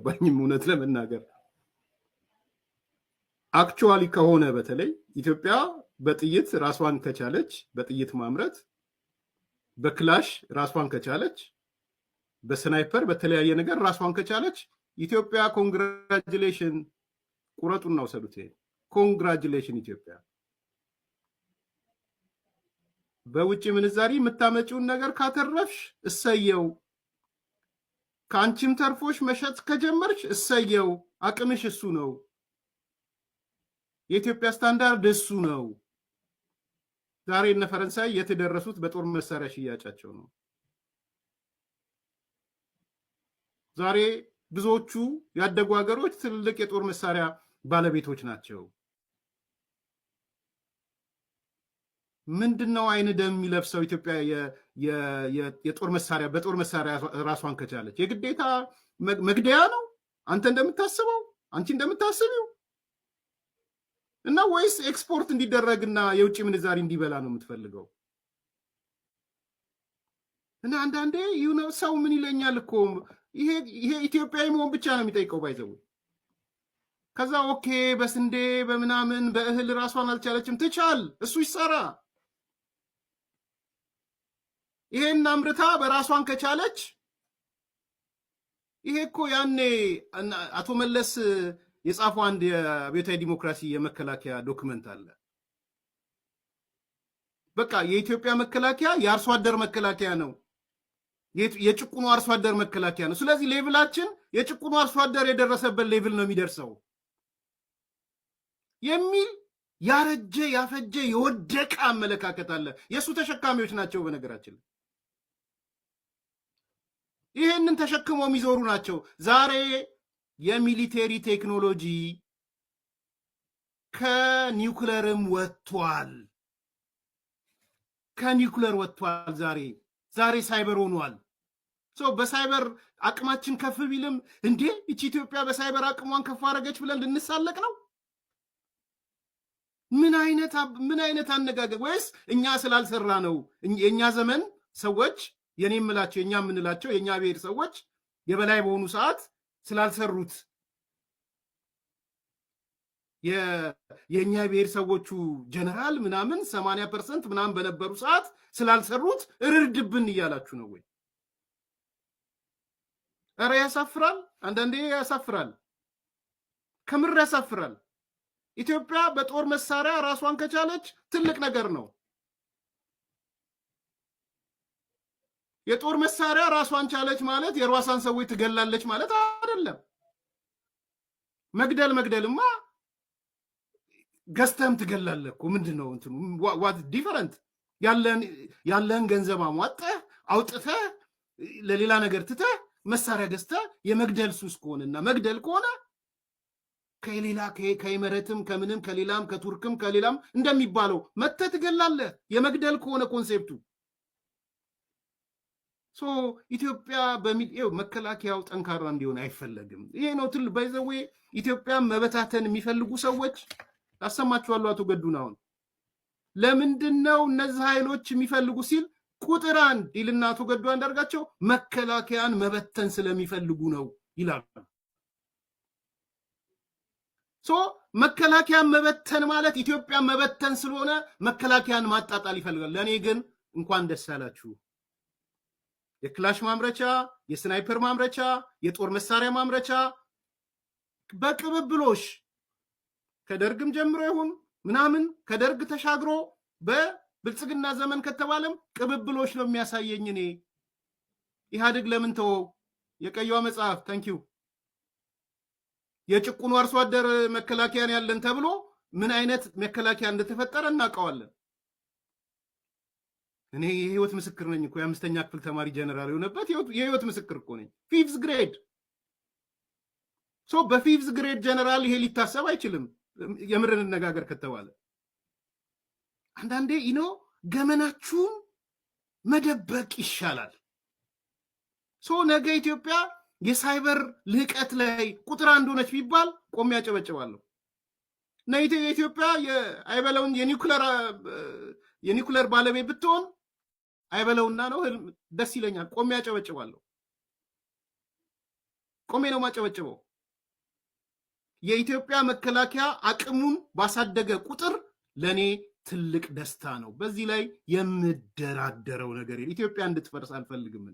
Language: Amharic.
አልገባኝም እውነት ለመናገር አክቹአሊ ከሆነ በተለይ ኢትዮጵያ በጥይት ራስዋን ከቻለች በጥይት ማምረት በክላሽ ራስዋን ከቻለች በስናይፐር በተለያየ ነገር ራስዋን ከቻለች ኢትዮጵያ ኮንግራቹሌሽን ቁረጡና ወሰዱት ኮንግራቹሌሽን ኢትዮጵያ በውጭ ምንዛሪ የምታመጪውን ነገር ካተረፍሽ እሰየው ካንቺም ተርፎሽ መሸጥ ከጀመርሽ እሰየው አቅምሽ እሱ ነው የኢትዮጵያ ስታንዳርድ እሱ ነው ዛሬ እነ ፈረንሳይ የተደረሱት በጦር መሳሪያ ሽያጫቸው ነው ዛሬ ብዙዎቹ ያደጉ ሀገሮች ትልልቅ የጦር መሳሪያ ባለቤቶች ናቸው ምንድነው አይነ ደም የሚለብሰው ኢትዮጵያ የጦር መሳሪያ በጦር መሳሪያ ራስዋን ከቻለች የግዴታ መግደያ ነው አንተ እንደምታስበው አንቺ እንደምታስቢው እና ወይስ ኤክስፖርት እንዲደረግና የውጭ ምንዛሪ እንዲበላ ነው የምትፈልገው እና አንዳንዴ ሰው ምን ይለኛል እኮ ይሄ ኢትዮጵያዊ መሆን ብቻ ነው የሚጠይቀው ባይዘው ከዛ ኦኬ በስንዴ በምናምን በእህል ራስዋን አልቻለችም ትቻል እሱ ይሰራ ይሄን አምርታ በራስዋን ከቻለች ይሄ እኮ ያኔ አቶ መለስ የጻፈው አንድ የቤታዊ ዲሞክራሲ የመከላከያ ዶክመንት አለ በቃ የኢትዮጵያ መከላከያ የአርሶ አደር መከላከያ ነው የጭቁኑ አርሶ አደር መከላከያ ነው ስለዚህ ሌቭላችን የጭቁኑ አርሶ አደር የደረሰበት ሌቭል ነው የሚደርሰው የሚል ያረጀ ያፈጀ የወደቀ አመለካከት አለ የሱ ተሸካሚዎች ናቸው በነገራችን ይሄንን ተሸክመው የሚዞሩ ናቸው ዛሬ የሚሊቴሪ ቴክኖሎጂ ከኒውክለርም ወጥቷል ዛሬ ሳይበር ሆኗል በሳይበር አቅማችን ከፍ ቢልም እንዴ እቺ ኢትዮጵያ በሳይበር አቅሟን ከፍ አረገች ብለን ልንሳለቅ ነው ምን አይነት አነጋገር ወይስ እኛ ስላልሰራ ነው የኛ ዘመን ሰዎች የኔምላቸው የኛ ምንላቸው የኛ ብሔር ሰዎች የበላይ በሆኑ ሰዓት ስላልሰሩት የኛ ብሔር ሰዎቹ ጀነራል ምናምን 80% ምናምን በነበሩ ሰዓት ስላልሰሩት እርርድብን እያላችሁ ነው ወይ አረ ያሳፍራል አንዳንዴ ያሳፍራል ከምር ያሳፍራል ኢትዮጵያ በጦር መሳሪያ ራስዋን ከቻለች ትልቅ ነገር ነው የጦር መሳሪያ ራስዋን ቻለች ማለት የራሷን ሰዎች ትገላለች ማለት አይደለም መግደልማ ገዝተም ትገላለህ እኮ ምንድነው እንትኑ what different ያለን ገንዘብ አሟጠህ አውጥተህ ለሌላ ነገር ትተህ መሳሪያ ገዝተህ የመግደል ሱስ ከሆነና መግደል ከሆነ ከሌላ ከይመረትም ከምንም ከሌላም ከቱርክም ከሌላም እንደሚባለው መተህ ትገላለህ የመግደል ከሆነ ኮንሴፕቱ ኢትዮጵያ በሚዲያው መከላከያው ጠንካራ እንዲሆን አይፈለግም ይሄ ነው ባይዘዌ ኢትዮጵያ መበታተን የሚፈልጉ ሰዎች አሰማችኋለሁ አቶ ገዱናውን ለምንድነው እነዚህ ኃይሎች የሚፈልጉ ሲል ቁጥር 1 ይልና አቶ ገዱ አንዳርጋቸው መከላከያን መበተን ስለሚፈልጉ ነው ይላሉ መከላከያን መበተን ማለት ኢትዮጵያ መበተን ስለሆነ መከላከያን ማጣጣል ይፈልጋል ለኔ ግን እንኳን ደስ ያላችሁ የክላሽ ማምረቻ የስናይፐር ማምረቻ የጦር መሳሪያ ማምረቻ በቅብብሎሽ ከደርግም ጀምሮ ይሁን ምናምን ከደርግ ተሻግሮ በብልጽግና ዘመን ከተባለም ቅብብሎሽ ነው የሚያሳየኝ እኔ ኢህአዴግ ለምን ተወው የቀየው መጽሐፍ ታንኪዩ የጭቁኑ አርሶ አደር መከላከያን ያለን ተብሎ ምን አይነት መከላከያ እንደተፈጠረ እናውቀዋለን እኔ የህይወት ምስክር ነኝ እኮ የአምስተኛ ክፍል ተማሪ ጀነራል የሆነበት የህይወት ምስክር እኮ ነኝ ፊፍዝ ግሬድ በፊፍዝ ግሬድ ጀነራል ይሄ ሊታሰብ አይችልም የምርን ነጋገር ከተባለ አንዳንዴ ገመናችሁን መደበቅ ይሻላል ነገ ኢትዮጵያ የሳይበር ልህቀት ላይ ቁጥር 1 ሆነች ቢባል ቆም ያጨበጭባለሁ ኢትዮጵያ የአይበለውን የኒውክለር ባለቤት ብትሆን አይበለውና ነው ደስ ይለኛል ቆም ያጨበጭባለሁ ቆሜ ነው ማጨበጨበው። የኢትዮጵያ መከላከያ አቅሙን ባሳደገ ቁጥር ለኔ ትልቅ ደስታ ነው። በዚህ ላይ የምደራደረው ነገር ኢትዮጵያ እንድትፈርስ አልፈልግም።